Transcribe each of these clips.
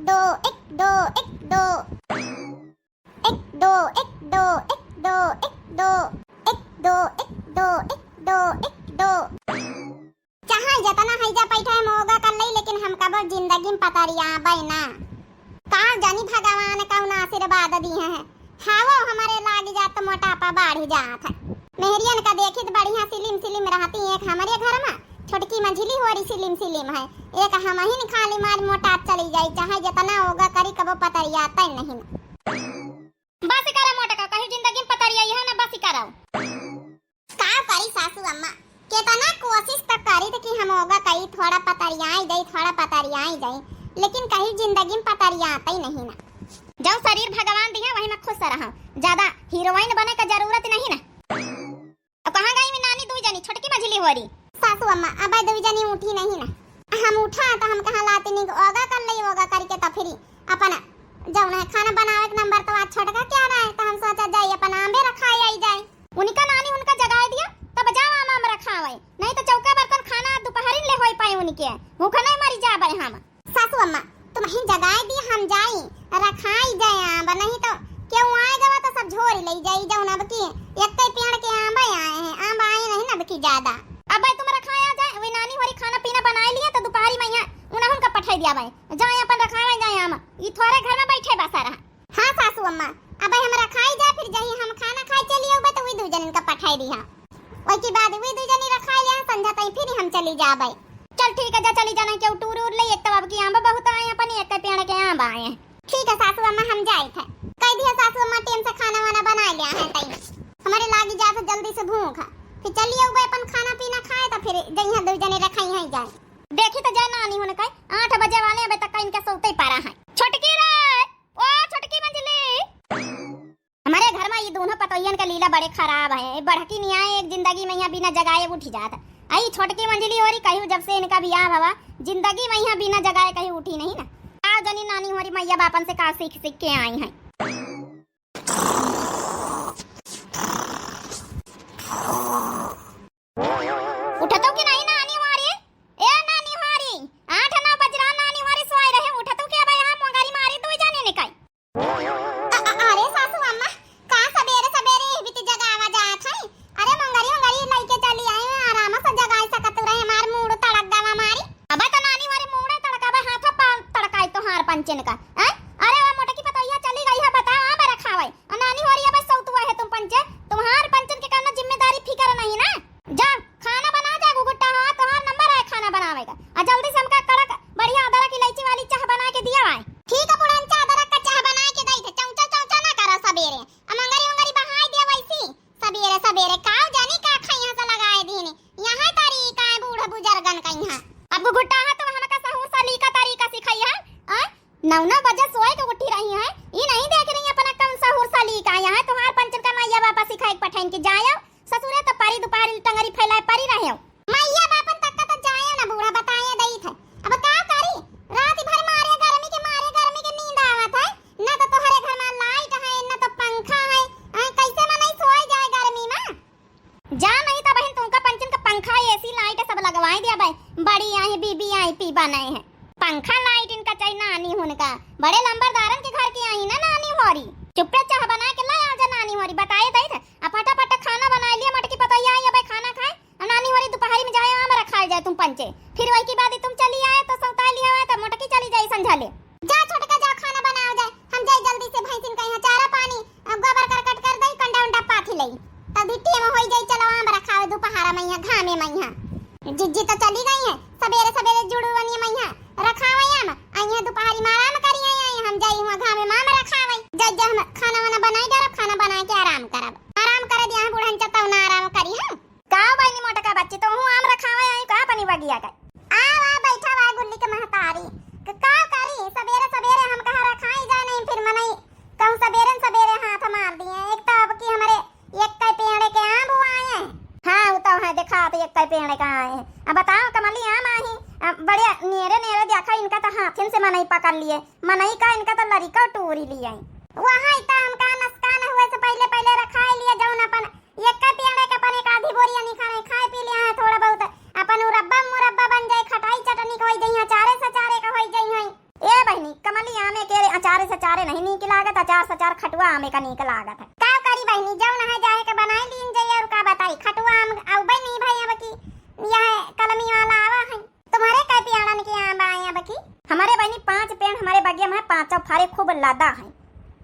दो एक दो एक दो एक दो एक दो एक दो एक दो एक दो एक दो एक दो एक दो चाहे जतना हैजा पैठा मोगा कर लई लेकिन हम कब जिंदगी में पतरिया बैना का जानी भगवान कौन आशीर्वाद दी है हावो हमारे लाग जात मोटापा बढ़ जात है मेहरियन का देखित बढ़िया सिलिम सिलिम रहती एक हमारे घर में छोटकी मंझली हो रही सिलिम सिलिम है एक हम ही खाली मार मोटा चली जाई चाहे जितना होगा करी कबो पतरिया तय नहीं बस करा मोटा का कहीं जिंदगी में पतरिया है ना बस कराओ का करी सासू अम्मा केतना कोशिश तक करी थी कि हम होगा कहीं थोड़ा पतरिया आई जाई लेकिन कहीं जिंदगी में पतरिया ही नहीं ना जो शरीर भगवान दिया वही में खुश रहा ज्यादा हीरोइन बने का जरूरत नहीं ना अब कहां गई मैं नानी दू जानी छोटकी मझली हो रही सासू अम्मा अब दू जानी उठी नहीं ना हम उठा तो हम कहां लाते नहीं ओगा कर लई ओगा करके तो फिर अपना जब ना खाना बनावे के नंबर तो आज छोटका क्या रहा है तो हम सोचा जाए अपन आंबे रखाई आई जाए उनका नानी उनका जगाए दिया तब जाओ आम रखावे नहीं तो चौका बर्तन खाना दोपहर ले होई पाए उनके भूखा नहीं मरी जाबे हम सासू अम्मा तुम ही जगाए दी हम जाई रखाई जाए आंबा नहीं तो क्यों आएगा तो सब झोर ले जाई जाऊं अब की एक पेड़ के आंबा आए हैं आंबा आए नहीं ना बकी ज्यादा अब तुम रखाया जाए वे नानी हरी खाना पीना बनाए लिए तो दोपहरी में उन्हें उनका पठाई दिया भाई जाए अपन रखावे जाए आम ये थोड़े घर में बैठे बसा रहा हां सासू अम्मा अब हम रखाई जाए फिर जाई हम खाना खाए चलिए अब तो वे दो जन का पठाई दिया ओई के बाद वे दो जनी रखाई लिया संध्या तई फिर हम चली जाबे चल ठीक है जा चली जाना के टूर उर ले एक तो अब की आंबा बहुत आए अपन एक पेड़ के आंब आए हैं ठीक है सासू अम्मा हम जाए थे कह दिया सासू अम्मा टाइम से खाना वाना बना लिया है तई हमारे लागी जात जल्दी से भूख फिर चलिए उबे अपन खाना पीना खाए तो फिर जइहा दो जने रखाई है जाए देखी तो जाए नानी होने का 8 बजे वाले अबे तक इनका सोते ही पारा है छोटकी रे ओ छोटकी मंजली हमारे घर में ये दोनों पतोयन का लीला बड़े खराब है बढ़की नहीं आए एक जिंदगी में यहाँ बिना जगाए उठ जाता आई छोटकी मंजली हो रही कहीं जब से इनका बियाह हुआ जिंदगी में यहाँ बिना जगाए कहीं उठी नहीं ना आ जनी नानी हो रही मैया बापन से का सीख सीख के आई हैं उठतो कि नहीं नानी हमारी ए नानी हमारी 8-9 बज रहा नानी हमारी सोई रहे उठतो कि अब यहां मोंगारी मारी दो जाने ने काई अरे सासू अम्मा का सवेरे सवेरे बीत जगावा जात है अरे मोंगारी लइके चली आई आराम से जगाई सकत रहे मार मूड तड़क गावा मारी अब तो नानी हमारी मूड तड़कावा हाथ पांव तड़काई तो हार पंचन का अरे वो मोटा की पतोहिया चली गई है बताओ आ बरा खावे नानी हमारी अब सौतुआ है तुम पंचे तुम्हार पंचन के करना जिम्मेदारी फिकर नहीं ना जा खाना बना जा गुगुट्टा हो तोहार नंबर है खाना बनावे का आ जल्दी से हमका कड़क बढ़िया अदरक इलायची वाली चाय बना के दिया है ठीक है पुरान चाय अदरक का चाय बना के दई थे चौचा ना करा सवेरे मंगरी बहाई दे वैसी सवेरे काव जानी का खैया से लगाए दीने यहां तरीका है बूढ़ा बुजुर्गन का यहां अब गुगुट्टा है तो हमका सहू साली का तरीका सिखाई है 9 बजे सोए के उठी रही है ये नहीं देख रही अपना कौन सा हुर साली का यहां तुम्हार पंचन का मैया बापा सिखाई पठाइन के जायो ससुरे तो पारी दोपहरी टंगरी फैलाए पारी रहे हो मैया बापन तक का तो जाया ना बूढ़ा बताया दई थे अब का करी रात भर मारे गर्मी के नींद आवत है ना तो तोहरे घर में लाइट है ना तो पंखा है कैसे में नहीं सोए जाए गर्मी में जा नहीं तो बहन तुमका पंचन का पंखा एसी लाइट सब लगवाई दिया भाई बड़ी आई बीबी आई पी बनाए हैं पंखा लाइट इनका चाहिए नानी होने का बड़े लंबरदारन के घर की आई ना नानी होरी चुपे चाह बना के ला आ जा नानी होरी बताए दई थे फटाफट खाना बना लिया मटकी पतोहिया आई अब खाना खाए नानी होरी दोपहरी में जाए आम रखा जाए तुम पंचे फिर वही की बात तुम चली आए तो सौता लिया है तो मोटकी चली जाए संझा ले जा छोटका जा खाना बनाओ जाए हम जाए जल्दी से भैंसिन का यहां चारा पानी गोबर करकट कर दई कंडा उंडा पाथी लई तब भिट्टी में होई जाए चलो आम रखावे दोपहरा में यहां घामे में यहां जिज्जी तो चली गई है सवेरे जुड़वनी में यहां रखावे आम यहां दोपहरी में आराम करी आई हम जाई वहां घामे में आम रखावे जा हम खाना वाना बनाई जा खाना बना के आराम करब कर दिया बुढ़न चताव ना आराम करी हम का बाई मोटा का बच्ची तो हूं आम रखावे आई का पानी बगिया का आ बैठा वा गुल्ली के महतारी का करी सवेरे हम कहा रखाई जा नहीं फिर मनई कहूं सवेरे हाथ मार दिए एक तो अब की हमारे एक का पेड़ के आम आए हां वो तो है देखा तो एक का पेड़ का आए अब बताओ कमली आम आई बढ़िया नेरे देखा इनका तो हाथन से मनई पकड़ लिए मनई का इनका तो लड़का टूरी लिए आई वहां इता हमका नस्कान हुए से पहले रखाए लिए जौन अपन एक का पेड़ के अपन एक आधी बोरिया निखाने खाए पी लिया है थोड़ा बहुत अपन मुरब्बा बन जाए खटाई चटनी का होई जइहा चारे से चारे का होई जइहा ए बहनी कमलिया अचारे नहीं नीक लागत, अचार सचार खटुआ आमे का नीक लागत है। का करी बहनी, जब नहा जाए के बनाई लीन जाइए और का बताई खटुआ आम आउबे नहीं भाई अब की यह कलमी वाला आवा है। तुम्हारे कै पियाड़न के आम आए अब की? हमारे बहनी 5 पेड़ हमारे बगिया में है, 5 फारे खूब लादा है।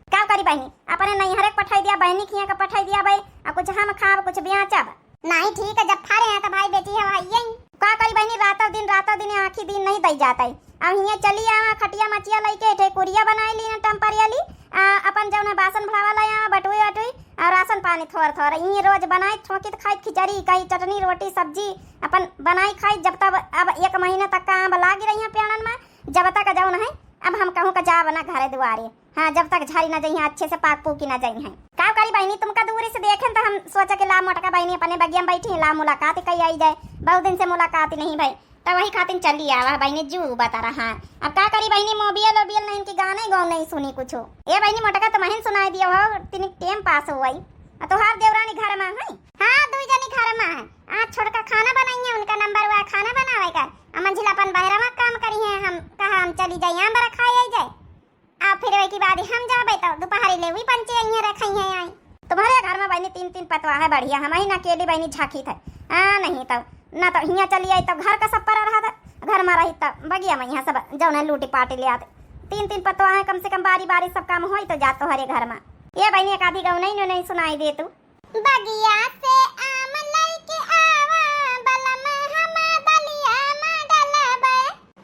का करी बहनी, अपने नहीं हरे पठाई दिया बहनी खिया का पठाई दिया भाई, और कुछ हम खाब कुछ बेचब। नहीं ठीक है, जब फारे हैं तो भाई बेटी है भाई। का करी बहनी, रातों दिन आखी दिन नहीं दई जाता है। अब हिया चली आवा खटिया मचिया लइके ठेकुरिया बनाई ली ना टम्परियाली, अपन जौन है बासन भरावा ला आवा बटुई वटुई और राशन पानी थोड़ थोड़ ये रोज बनाई ठोकित खाई, खिचड़ी कहीं चटनी रोटी सब्जी अपन बनाई खाई। जब तक अब 1 महीने तक का आम लागी रही है पेड़न में, जब तक जौन है अब हम कहूँ का जा बना घरे दुआरे। हाँ, जब तक झाड़ी न जाई अच्छे से पाक पूकी न जाई है। का करी बहनी, तुमका दूरी से देखें तो हम सोचा कि ला मोटका बहनी अपने बगिया में बैठी ला मुलाकात कही आई जाए, बहुत दिन से मुलाकात नहीं भाई, तो वही खातिर चली आवा बहनी जू बता रहा। अब का करी बहनी, मोबियल ओबियल नहीं इनकी गाने गाँव नहीं सुनी कुछ। ए बहनी मोटका तो महीन सुनाई दिया हो, तीन टेम पास हुई तो हर देवरानी घर में है। हाँ, 2 जनी घर में है। आज छोड़का खाना बनाई है, उनका नंबर हुआ खाना बनावे का। मंझिला अपन बहरा में काम करी है, हम कहा हम चली जाए यहाँ बड़ा खाई आई जाए। अब फिर वही की बाद हम जाबे तो दोपहरी ले वही पंचे यहाँ रखी है। आई तुम्हारे घर में बहनी 3 पतवा है बढ़िया, हम ही ना अकेली बहनी झाकी थे। नहीं तो ना तो हिया चली आई तो घर का सब पर रहा था, घर में रही तो बगिया में यहाँ सब जौन लूटी पाटी ले आते। 3 पतवा है, कम से कम बारी बारी सब काम हो तो जातो हरे घर में। ये बहनी एक आधी गाँव नहीं सुनाई दे तू। बगिया से आम लइके आवा बलम हम दलिया में डलबे,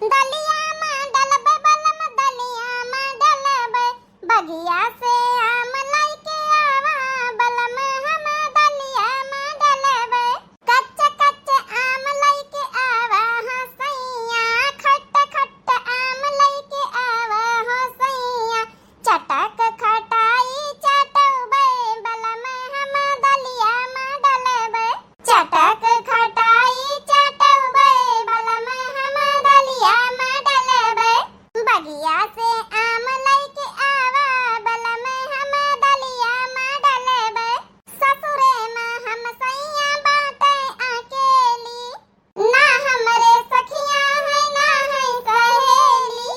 दलिया में डलबे बलम दलिया में डलबे। बगिया से आम लइके आवा बलम हम दलिया में डलबे। कच्चे कच्चे आम लइके आवा हसैया, खट्टे खट्टे आम लइके आवा हसैया। चटक खटाई चटौबे बलम हम दलिया में डलबे। चटक खटाई चटौबे बलम हम दलिया में डलबे। बगिया से आम लइके आवा बलम हम दलिया में डलबे। ससुरे में हम सैया बाटे अकेली, ना हमरे सखिया है ना है सहेली।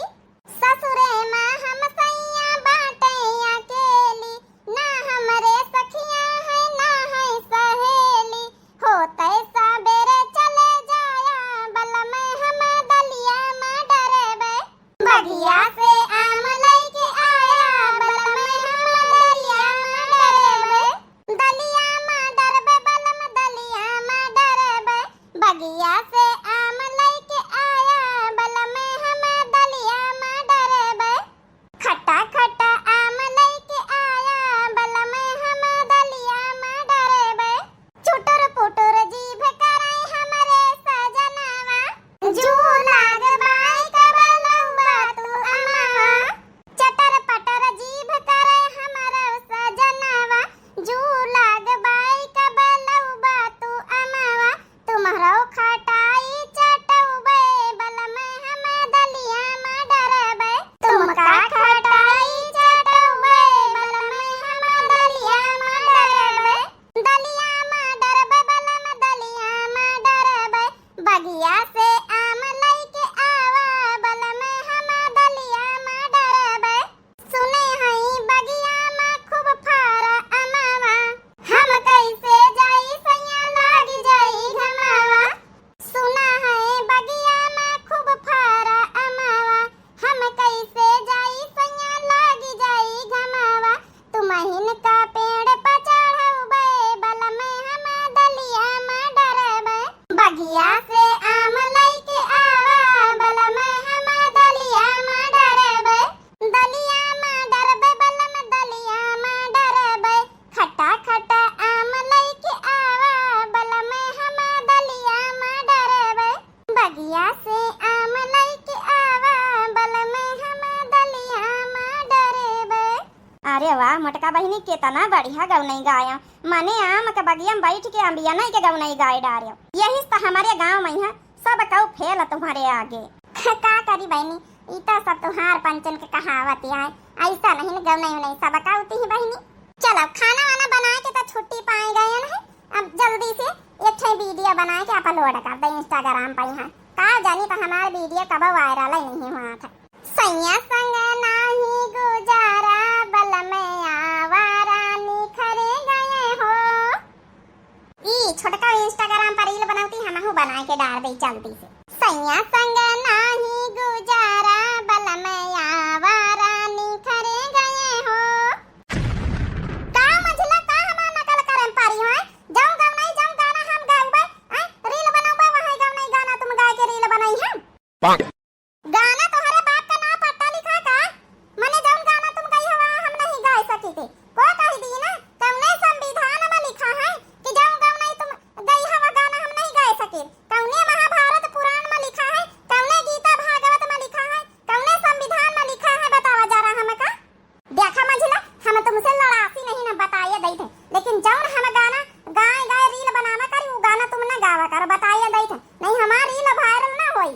ससुरे में हम सैया बाटे अकेली, ना हमरे सखिया है ना है सहेली। होते सबेरे चले जाया बलम हम दलिया में डरबे। बगिया से आम लइके आया बलम हम दलिया में डरबे। दलिया में डरबे बलम दलिया में डरबे। बगिया से आम लइके आया बलम हम दलिया में डरबे। खट्टा खट्टा आम लइके आया बलम हम दलिया में डरबे। चुटुर पुटुर जीभ करे हमरे सजनवा, जू लाग बाई कबलौबा तू अमावा। चटर पटर जीभ करे हमरे सजनवा, जू लाग बाई कबलौबा तू अमावा। तुम्हारो खटाई चटौबे बलम हम दलिया में डरबे। तुमका खटाई चटौबे बलम हम दलिया में डरबे। दलिया में डरबे बलम दलिया में डरबे। बगिया से आम लइके आवा बलम हम दलिया में डरबे। सुने हई बगिया में खूब फारा अमावा, हम कैसे जाई सैया लाग जाई घमावा। सुना है बगिया में खूब फारा अमावा, हम कैसे जाई सैया लाग जाई घमावा। तुमहिन का पेड़ पर चढ़ौबे बलम हम दलिया में डरबे। बगिया से आम लइके आवा बलम हम दलिया में डरबे। दलिया में डरबे बलम दलिया में डरबे। खट्टा खट्टा आम लइके आवा बलम हम दलिया में डरबे। बगिया से आम लइके आवा बलम हम दलिया में डरबे। अरे वाह मोटका बहिनी कितना बढ़िया गौनई गाया, मने आम के बगिया में बैठ के अंबिया नहीं के गौनई गाय डारियो। यही तो हमारे गांव में है, सब कऊ फेल तुम्हारे आगे। का करी बहनी, इता सब तुहार पंचन के कहावत है, ऐसा नहीं गौनई नहीं सब काउती ही बहनी। चलो खाना वाना बना के तो छुट्टी पाए गए हैं, अब जल्दी से एक वीडियो बना के अपलोड कर दे इंस्टाग्राम पर। यहाँ का जानी तो हमारा वीडियो कब वायरल ही नहीं हुआ था। सैया संग नाही मार दे जल्दी से। सैया संग नाही गुजारा बलमया वारानी खरे गए हो। का मंझला का हम नकल करम पारी हो। जाऊं गाँव नहीं जाऊं गाना हम गाऊबे। रील बनाऊबे वहां गाँव नहीं गाना तुम गा के रील बनाई हम। गाना तोहरे बाप का ना पट्टा लिखा का। मने जाऊं गाना तुम गई हो हम नहीं गा सकी थी। को कह दी ना कौने संविधान में लिखा है कि जाऊं गाँव नहीं तुम गई हो गाना हम नहीं गा सके। कौने महाभारत पुराण में लिखा है, कौने गीता भागवत में लिखा है, कौने संविधान में लिखा है बतावा जा रहा हम का। देखा मंझला हम तुमसे लड़ासी नहीं ना बताइए दै थे, लेकिन जौन हम गाना गाय गाय रील बनावा करी वो गाना तुम ना गावा कर बताइए दै थे। नहीं हमार रील वायरल ना होई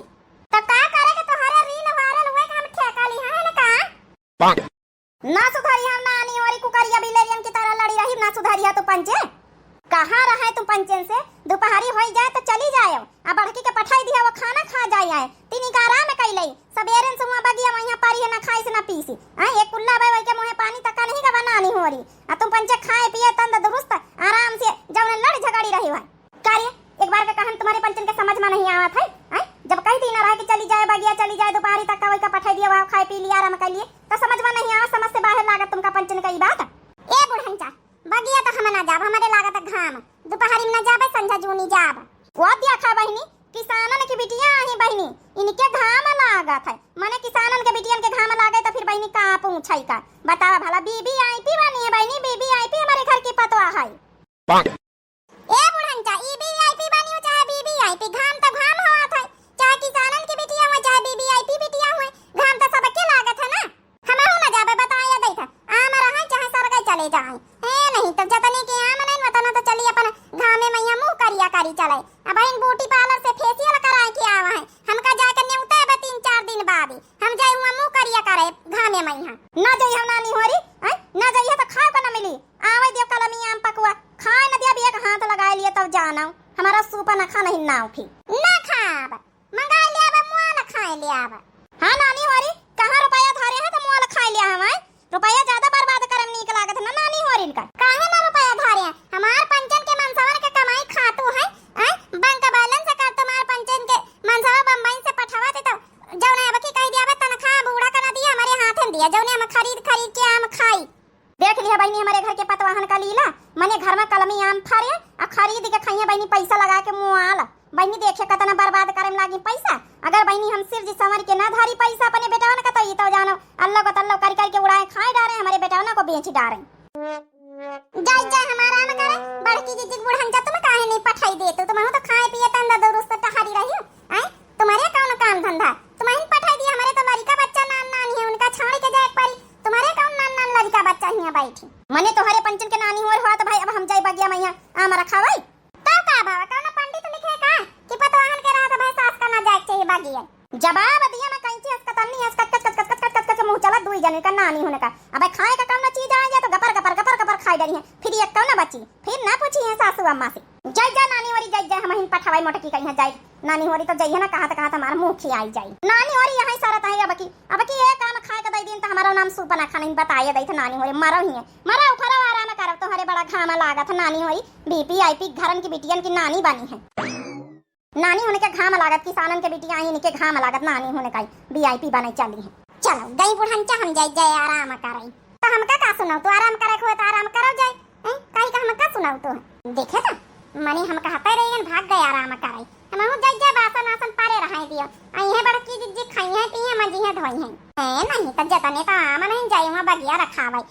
तो का करे कि तुम्हारे रील वायरल हुए कि हम ठेका ली है ना का। ना सुधारी हम ना आनी और कुकरिया बिलेरियन की तरह लड़ी रही ना सुधारी तो पंचे। कहाँ रहा है तुम पंचन से। दोपहरी हो जाए तो चली जाए आ बड़की के पठाई दिया वो खाना खा जाए आए तीन का आराम कई लई सबेरे से वहां बगिया वहां पारी है ना खाई से ना पीसी। एक कुल्ला भाई के मुंह पानी तक नहीं का बनानी हो रही आ तुम पंचे खाए पिए तंद दुरुस्त आराम से जब लड़ झगड़ी रही है कार्य। एक बार का कहन तुम्हारे पंचन के समझ में नहीं आवत है। जब कही थी ना रहा कि चली जाए बगिया चली जाए दोपहरी तक का पठाई दिया वहां खाए पी लिया आराम कर लिए तो समझ में नहीं आवा। समझ से बाहर लागत तुमका पंचन का बात। ए बुढ़ंचा बगिया तो हम ना जाब हमारे लागत घाम दोपहरी में ना जाबे संझा जूनी जाब। वो देखा बहनी किसानन की बिटिया आई बहनी इनके घाम लागत है। माने किसानन के बिटियन के घाम लागे तो फिर बहनी का पूछई का बतावा भला बीबी आईपी बनी है बहनी बीबी आईपी हमारे घर की पतवा है। ए बुढ़ंचा ई बीबी बनी हो चाहे बीबी आईपी घाम तो घाम होत है चाहे किसानन की बिटिया हो चाहे बीबी आईपी बिटिया हो घाम तो सबके लागत है ना। हम ना जाबे बताइए दै था आम रहे चाहे सरगे चले जाए नहीं तो जतने के आम नहीं बताना तो चली अपन घामे मैया मुंह करिया करी चले। अब इन ब्यूटी पार्लर से फेशियल कराए के आवा है हमका जाकर नेउते बे 3-4 दिन बाद हम जाई हुआ मुंह करिया करे घामे मैया ना जाई हम नानी होरी ना जाई तो खाए को ना मिली। आवे दियो कलमी आम पकुआ खाए न दिया भी एक हाथ लगाए लिए तब जाना हमारा सूपा ना खा नहीं ना उठी ना खाब मंगा लिया बे मुआ ना खाए लिया बे। हां नानी होरी कहां रुपया धारे है तो मुआ खाए लिया हम रुपया ज्यादा बर्बाद करम नीक लागत ना नानी होरी का। काहे ना रुपया धारे हमार पंचन के मनसवर के कमाई खातू है बैंक बैलेंस कर तुम्हार पंचन के मनसवा बम्बई से पठावा दे तो जौने अब की कह दिया बे तनखा बूढ़ा का ना दिया हमारे हाथ में दिया जौने हम खरीद के आम खाई। देख लिया बहनी हमारे घर के पतवाहन का लीला मने घर में कलमी आम फारे आ खरीद के खाइए बहनी पैसा लगा के मुआल बहनी देखे कतना बर्बाद करे लागी पैसा। अगर बहनी हम सिर जी समर के ना धारी पैसा अपने बेटावन का तो ये तो जानो अल्लाह को तल्लो कर के उड़ाए खाए डारे हमारे बेटावन को बेच डारे। जाई जाई हमारा आम करे बड़की जी बुढ़ंजा तुम काहे नहीं पठाई दे तुम तो खाए पिए तंदा दुरुस्त टहरी रही हैं तुम्हारे कौन काम धंधा तुम्हें पठाई दिया हमारे तो लड़का बच्चा नान है उनका छाड़ के जाए पारी तुम्हारे कौन नान लड़का बच्चा हिया बैठी मने तोहरे पंचन के नानी होर हुआ तो भाई अब हम जाई बगिया मैया आम रखावई तो का बाबा कौन पंडित लिखे का कि पतवाहन के रात भाई सास का ना जाए चाहिए बगिया। जवाब दिया मैं कहीं थी अस्कतनी है कट मुंह चला दुई जने का नानी होने का। अब खाए का कौन चीज आ गया तो गपर खाई डरी है फिर एक कौन बची फिर ना पूछी है सासू अम्मा से। जय जय नानी होरी जय जय हम हिन पठावाई मोटकी कहीं है जाई नानी होरी तो जइए ना कहा हमार मुंह खियाई जाई नानी होरी यहां सरत है अब की एक काम खाए का दई दिन तो हमारा नाम सुपना खाने बताइए दई थ नानी होरी मरो ही है मरो उठरो आराम करब तो हरे बड़ा घामा लागत नानी होरी बीपी आईपी घरन की बिटियन की नानी बनी है। नानी होने के घाम लागत किसानन के बिटिया आई इनके घाम लागत नानी होने का वीआईपी बने चली है। चलो गई बुढ़ंचा हम जाई जाए आराम करई तो हमका का सुनाऊ तो आराम करे हो तो आराम करो जाए काई का हमका सुनाऊ तो देखे ना मनी हम कहते रही भाग गए आराम करई हम जाई जाए बासन आसन पारे रहाई दियो आई है बड़की जी खाई है पी है मजी है धोई है नहीं तो जतने तो आम नहीं जाई वहां बगिया रखावई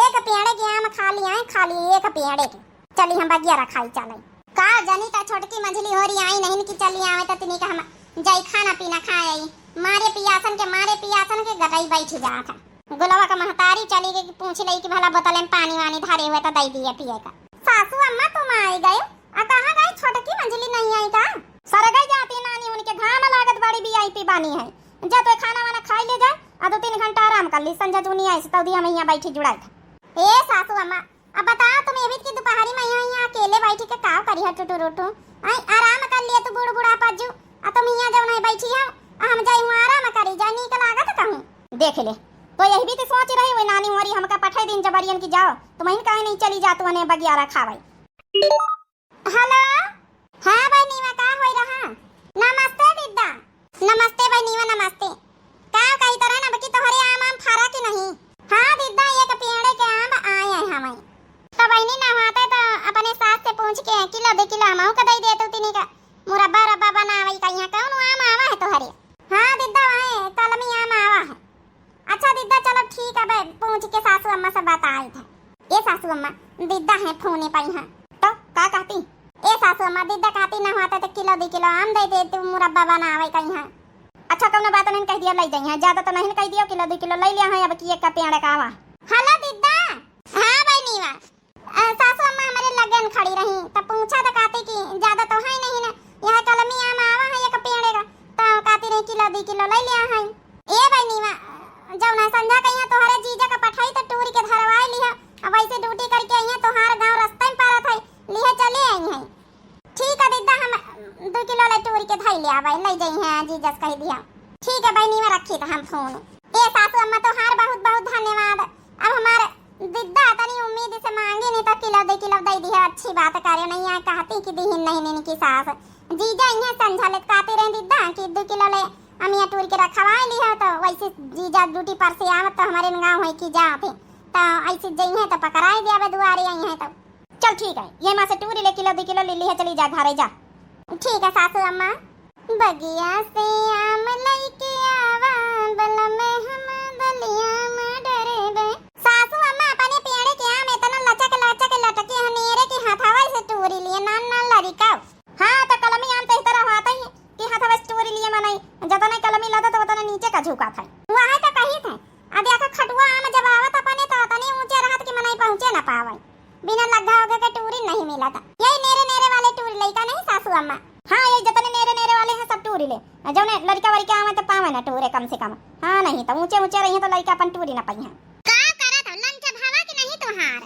एक पेड़े के आम खा लिया खाली एक पेड़े के चली हम बगिया रखाई चले का जनी ता छोटकी मझली हो रही आई नहीं कि चली आवे त तिनी का हम जाई खाना पीना खाए मारे पियासन के गटाई बैठ जा था गुलावा का महतारी चली गई पूछ लई कि भला बोतल में पानी वानी धारे हुए तो दई दिए पिए का। सासू अम्मा तुम आई गए आ कहां गई छोटकी मझली नहीं आई का सरगई जाती नानी उनके घाम लागत बड़ी वीआईपी बानी है जा तो खाना वाना खाई ले जा आ 2-3 घंटा आराम कर ली संजा जूनी आई तो दिया मैं यहां बैठी जुड़ाई था। ए सासू अम्मा अब बताओ तुम एवित की दोपहरी में यहाँ अकेले बैठी के काव करी है टुटू रोटू आई आराम कर लिए तू बूढ़ बूढ़ा पज्जू आ तुम यहाँ जब नहीं बैठी हो हम जाई हुआ आराम करी जाई नीक लागत कहूं देख ले तो यही भी तो सोच रही हुई नानी होरी हमका पठाई दिन जबरियन की जाओ तुम इन काहे नहीं चली जातू हने बगिया रखावई। हेलो हां बहनी में का होई रहा नमस्ते दीदा। नमस्ते बहनीवा नमस्ते। का कही तरह ना बकी तोहरे आम फरा कि नहीं? हाँ दीदा एक पेड़ के आम आए हैं हमें। तो बहनी नहाते तो अपने सास से पूछ के किलो 2 किलो हम का दई देतू तिनी का मुरब्बा रब्बा बनावई का यहाँ कौन आम आवा है तोहरे? हाँ दीदा है कलमी आम आवा है। अच्छा दीदा चलो ठीक है बे पूछ के सासू अम्मा से बात आई थे। ए सासू अम्मा दीदा है फोने पाई है तो का कहती? ए सासू अम्मा दीदा कहती ना होता तो किलो 2 किलो आम दे दे तू मुरब्बा बनावे कहीं है। अच्छा कौन बात नहीं कह दिया ले जाई है ज्यादा तो नहीं कह दियो किलो 2 किलो ले लिया है अब की एक का पेड़ का आवा। हेलो दीदा। हां बहनीवा सासू अम्मा हमारे लगन खड़ी रही तब पूछा तो कहती कि ज्यादा तो है नहीं ना यह कलमी आम आवा है एक पेड़ का तो कहती रही किलो 2 किलो ले लिया है। ए बहनीवा जब ना संध्या कहिया तोहरे जीजा का पठाई तो टूरी के धरवाई लिया अब ऐसे ड्यूटी करके आई है तोहार गांव रास्ते में पारा था लिए चले आई है। ठीक है दीदा हम 2 किलो ले टूरी के धई ले आवे ले जाई है जीजा कह दिया। ठीक है बहनी में रखी तो हम फोन। ए सासू अम्मा तोहार बहुत बहुत धन्यवाद। अब हमारे दीदा तनी उम्मीद से मांगे नहीं तो किलो 2 किलो दे दी है अच्छी बात करे नहीं है कहती कि दीहिन नहीं नहीं की सास जीजा इन्हें समझा ले कहते रहे दीदा कि 2 किलो ले अमिया टूर के रखवा ली है तो वैसे जीजा ड्यूटी पर से आवत तो हमारे गांव है कि जाते तो ऐसे जई है तो पकड़ाई दिया दुआरे आई है तो चल ठीक है ये मां से टूरी ले किलो 2 किलो ले ली है चली जा घरे जा। ठीक है सासू अम्मा। बगिया से आम लईके आवा बल में हम दलिया में डरे बे। सासू अम्मा अपने पेड़ के आम इतना लचक लचक लटके हनेरे के हाथावा से टूरी लिए नान नान लड़का। हां तो कलमी आम तो इस तरह आता ही कि हाथावा से टूरी लिए मनाई जतना कलमी लाता तो उतना नीचे का झुका था वहां तो कही थे आ देखा खटुआ आम जब आवत अपने तो तने ऊंचे रहत कि मनाई पहुंचे ना पावे बिना लग्गा होगे के टूरी नहीं मिला था। यही नेरे नेरे वाले टूरी लइका नहीं सासू अम्मा? हां ये जतने नेरे नेरे वाले हैं सब टूरी ले जौने लड़का वड़का आवे तो पावे ना टूरे कम से कम। हां नहीं तो ऊंचे ऊंचे रही तो लड़का अपन टूरी ना पाई है। का करत हो लंच भावा कि नहीं तोहार?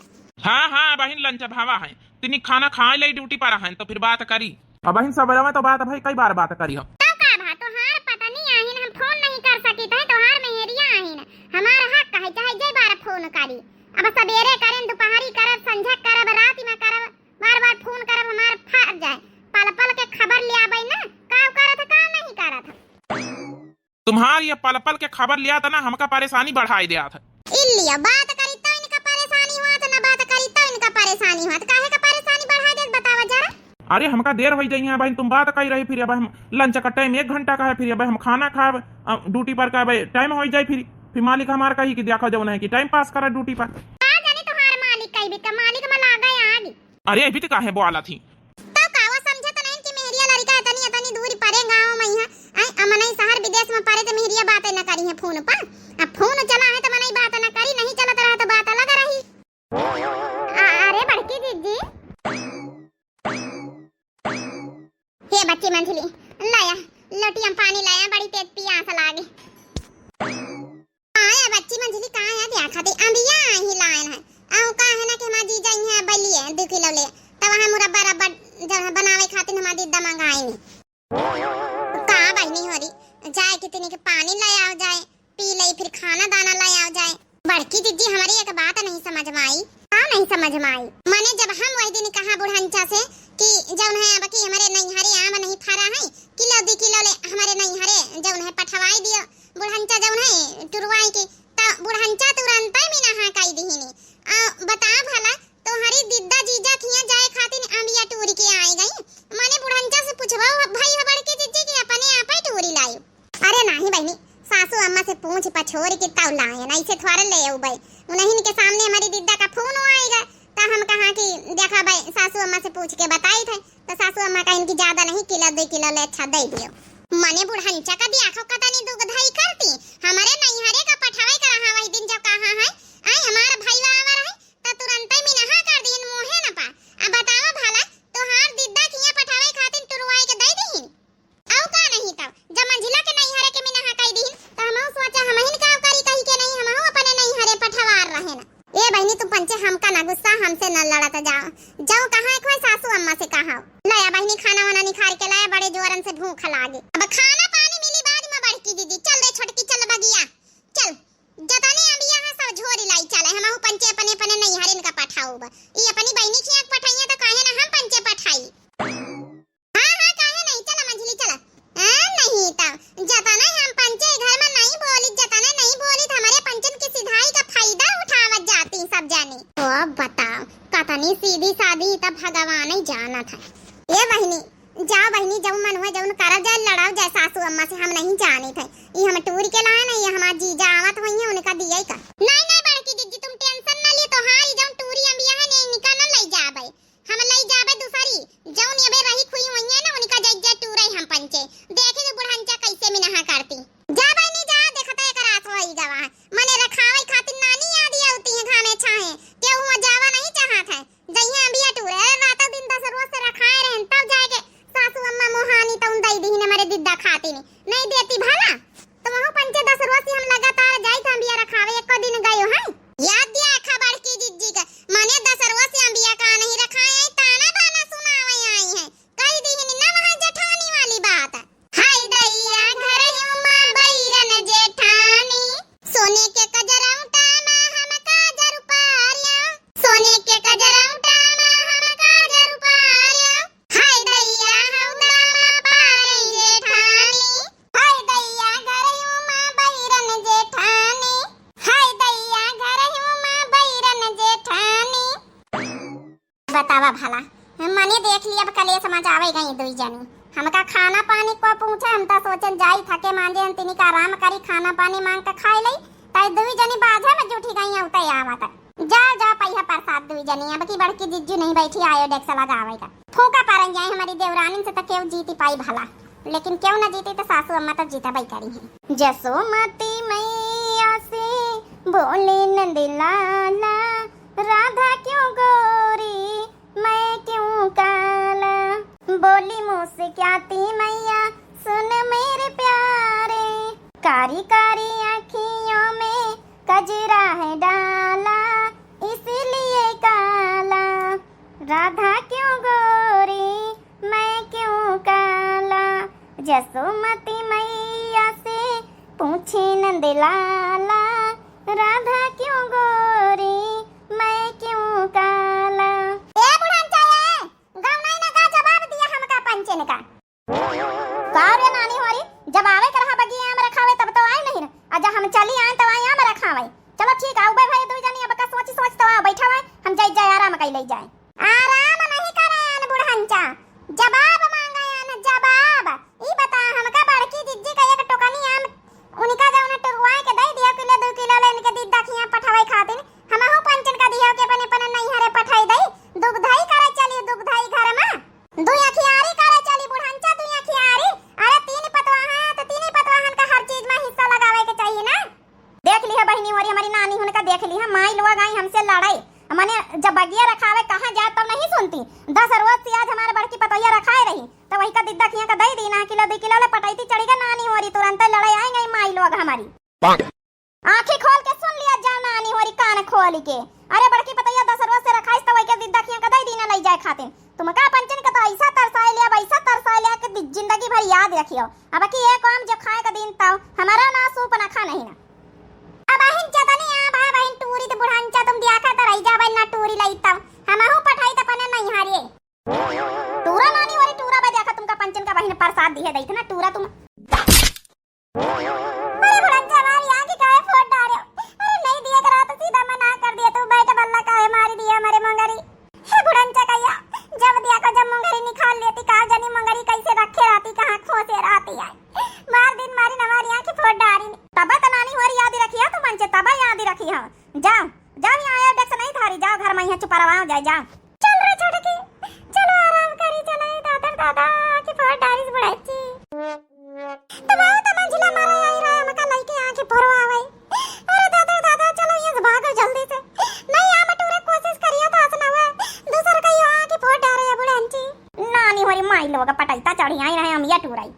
हां बहन लंच भावा है तिनी खाना खाए ले ड्यूटी पर है तो फिर बात करी अब बहन सबेरा में तो बात भाई कई बार बात करी हो तो का भा तोहार पता नहीं आहिन हम फोन नहीं कर सकी थे तोहार मेहरिया आहिन हमारा हक है चाहे जय बार फोन करी अब सबेरे करें दोपहरी करब संझा करब रात में करब बार बार फोन करब हमार फट जाए पल पल के खबर ले आबै ना का करत का नहीं करत। तुम्हारी ये पल पल के खबर लिया था ना हमका परेशानी बढ़ाई दिया था इलिया बात करी तो इनका परेशानी हुआ तो ना बात करी तो इनका परेशानी हुआ तो काहे का परेशानी बढ़ाई दे बतावा जरा। अरे हमका देर हो जाई है बहन तुम बात कही रही फिर अब हम लंच का टाइम 1 घंटा का है फिर अब हम खाना खाब ड्यूटी पर का टाइम हो जाए फिर मालिक हमारा कही कि देखो जब है कि टाइम पास करा ड्यूटी पर। मालिक में लागा आगे। अरे अभी तो काहे बोला थी तो कावा समझे तो नहीं कि मेहरिया लड़का इतनी इतनी दूर परे गांव में है आई अमनई शहर विदेश में परे तो मेहरिया बातें न करी है फोन पर अब फोन चला है तो मनई बात न करी नहीं चलत रहा तो बात अलग रही। अरे बड़की दीदी हे बच्ची मंझली लाया लोटिया पानी लाया बड़ी तेज प्यास लागे आया बच्ची मंझली कहां है देखा दे अंबिया ही लायन है आउ का है ना कि हमार जीजा यहां बलिए 2 किलो ले तब वहां मुरब्बा रब्बा जब बनावे खातिर हमार दीदा मंगाई नहीं का बहनी होरी जाए कितनी के पानी ले आओ जाए पी ले फिर खाना दाना ले आओ जाए। बड़की दीदी हमारी एक बात नहीं समझ में आई का नहीं समझ में आई माने जब हम वही दिन कहा बुढ़ांचा से कि जौन है अब कि हमारे नैहरे आम नहीं फरा है किलो 2 किलो ले हमारे नैहरे जौन है पठवाई दियो बुढ़ांचा जौन है टुरवाई के ता बुढ़ांचा तुरंत ही मिना काई दीहिनी बता भला तोहरी दीदा जीजा खिया जाए खातिर अंबिया टूरी के आई गई माने बुढ़ांचा से पूछबो भाई हबड़ के जीजी के अपने आप ही टूरी लायो। अरे नहीं बहनी सासू अम्मा से पूछ पछोर के ताऊ लाए ना इसे थोड़े ले आऊ भाई उन्हीं के सामने हमारी दीदा का फोन आएगा तो हम कहा कि देखा भाई सासू अम्मा से पूछ के बताई थे तो सासू अम्मा का इनकी ज्यादा नहीं किलो 2 किलो ले अच्छा दे दियो। मने बुढ़ांचा का दिया खो कता नहीं दुगधाई करती हमारे नैहरे का पठावे का रहा वही दिन जब कहा है आई हमारा भाईवा आवा रहे त तुरंत ही मिनहा कर दीन मोहे न पा अब बतावा भला तोहार दीदा किया पठावे खातिर टुरवाई के दे दीन औ का नहीं तब जब मंझिला के नैहरे के मिनहा कई दीन त हमहु सोचा हमहिन का करी कही के नहीं हमहु अपने नैहरे पठवार रहे ना। ए बहनी तुम पंचे हमका ना गुस्सा हमसे न लड़त जाओ जाओ कहां कोई सासू अम्मा से कहा लाया बहनी खाना वाना निखार के लाया बड़े जोरन से भूख लागे अब खाना पानी मिली बाद में बड़की दीदी चल रे छोटकी चल बगिया चल जतने अब यहां सब झोरी लाई चले हमहु पंचे अपने अपने नैहरे का पठाऊ ई अपनी बहनी खिया पठाइए तो काहे ना हम पंचे पठाई। हां काहे नहीं चला मंझली चला बहनी सीधी सादी तब भगवान ही जाना था। ये बहनी जाओ बहनी, जब मन हुआ जब करा जाए लड़ाओ जाए सासू अम्मा से, हम नहीं जाने थे। ये हम टूर के लाए नहीं, हमारा जीजा आवत हुई है उनका दिया ही का। नहीं बड़की जीजी तुम टेंशन ना लिए, तो हां ये जब टूरी अंबिया है नहीं निका ना ले जाबे, हम ले जाबे दूसरी जौन ये बे रही खुई हुई है ना उनका जज्जा टूरे हम पंचे देखे तो बुढ़ांचा कैसे मिनहा करती। जा बहनी जा, देखता है करात होई गवा मने रखावे खातिर नानी याद आती है घामे छाए के हुआ जावा नहीं चाहत है जइया अंबिया टूरे रात दिन 10 रोज से रखाए रहन तब जाके सासू अम्मा मोहानी तुम दई दी ने मेरे दिद्दा खाती नहीं देती भला। तो वहां पंचे 10 रोज से हम लगातार जाई था अंबिया रखावे, एक दिन गयो है याद दिया खबर की जिज्जी का माने 10 रोज से अंबिया का नहीं रखाए ताना बाना सुनावे आई है कई दी ना वहां जेठानी वाली बात। हाय दैया घर युमा बैरन जेठानी सोने के कजरौटा में हम काजर पारिया, सोने के कजरौटा में हम काजर पारिया। हाय दैया हौदा में पारे जेठानी, हाय दैया घर युमा बैरन जेठानी, हाय दैया घर युमा बैरन जेठानी। बतावा भला मने देख लिया कले समझ आवे गई दुई जनी हमका खाना पानी को पूछे, हम तो सोचन जाई थके मांजे हम तिनी का आराम करी खाना पानी मांग के खाई लई ताई दुई जनी बाजे में जूठी गई उते आवत। जा जा पहिया प्रसाद दुई जनी, अब की बड़की जिज्जू नहीं बैठी आयो डेक्स लगावे का फूका परन जाए हमारी देवरानी से तो क्यों जीती पाई भला, लेकिन क्यों ना जीती तो सासू अम्मा तो जीता बाई करी है। जसोमती मैया से बोले नंदलाला राधा क्यों गोरी मैं क्यों काला, बोली मुझसे क्या ती मैया सुन मेरे प्यारे, कारी कारी आँखियों में कजरा है डाला इसलिए काला, राधा क्यों गोरी मैं क्यों काला। जसोमती मैया से पूछे नंदलाला राधा क्यों गोरी मैं क्यों काला। ए बुढ़ांचा ये गाँव नहीं ना का जवाब दिया हमका पंचे ने का रे नानी होरी जब आवे करहा बगी आम रखावे तब तो आए नहीं, अजा हम चली आए तो आए आम रखावे। चलो ठीक है उबे भाई दुई जनी अब का सोच तो बैठा हुआ हम जाई जाए आराम कई ले जाए। आराम नहीं करे बुढ़ांचा जवाब मांगा न जवाब ई बता हमका बड़की जिज्जी का एक टोकनी आम उनका जौन टुरवाए के दे दिया किलो 2 किलो ले इनके दिद्दा खिया पठावे खातिर हम हूं पंचन का दिया के पने पने नहीं हरे पठाई दई दुगधाई करे चली दुगधाई घर में दुया खियारी करे चली बुढ़ांचा दुया खियारी। अरे 3 पतवाहन है तो 3 पतवाहन का हर चीज में हिस्सा लगावे के चाहिए ना। देख ली है बहनी और हमारी नानी हुन का देख ली है माई लोग आई हमसे लड़ाई माने जब बगिया रखावे कहां जाए तब नहीं सुनती 10 रोज से आज हमारे बड़की पतोया रखाए रही तो वही का दिद्दा खिया का दई दी ना किलो 2 किलो ले पटाईती चढ़ीगा नानी होरी तुरंत लड़ाई आई गई माई लोग हमारी। आंखें खोल के सुन लिया जाओ नानी होरी कान खोल के। अरे बड़की पतोया 10 रोज से रखाइस तो वही का दिद्दा खिया का दई दी ना ले जाए खातिर तुम का पंचन का तो ऐसा तरसाए लिया वैसा तरसाए लिया कि जिंदगी भर याद रखियो। अब की एक काम जो खाए का दिन ताऊ हमारा ना सूप ना खा नहीं ना। अब बहन जतनी आ बा बहन टूरी तो बुढ़ांचा तुम दिया का तो रही जा बहन ना टूरी लई तब हमहु पठाई त पने नहीं हारिए टूरा नानी वाली टूरा बा देखा तुमका पंचन का बहन प्रसाद दिए देत ना टूरा तुम। अरे बुढ़ांचा मारी आगे काहे फोड़ डारे, अरे नहीं दिया करा तो सीधा मना कर दिया तू बैठ बल्ला काहे मारी दिया हमारे मंगरी। हे बुढ़ांचा कहिया जब दिया को जब मंगरी निकाल लेती का जनी मंगरी कैसे रखे रहती कहां खोसे रहती है मार दिन मारी हमारी आंखें फोड़ डारी तब त नानी वारी याद रखिया तुम पंचे तब याद रखी हां। जाओ जाओ यहां आया डेक्स नहीं धारी जाओ घर में यहां चुप रहो जाए जाओ। चल रे छोड़ के चलो आराम करी चले दादा की फोड़ डारी बुढ़ाची तब आओ त मंजिला मारा आई रहा मका लइके आंखें भरो आवे। अरे दादा चलो यहां से भागो जल्दी से नहीं आ मटूरे कोशिश करियो तो आसना हुआ दूसरा कहीं आंखें फोड़ डारे बुढ़ांची नानी वारी माई लोग पटाईता चढ़ी आई रहे हम ये टूराई।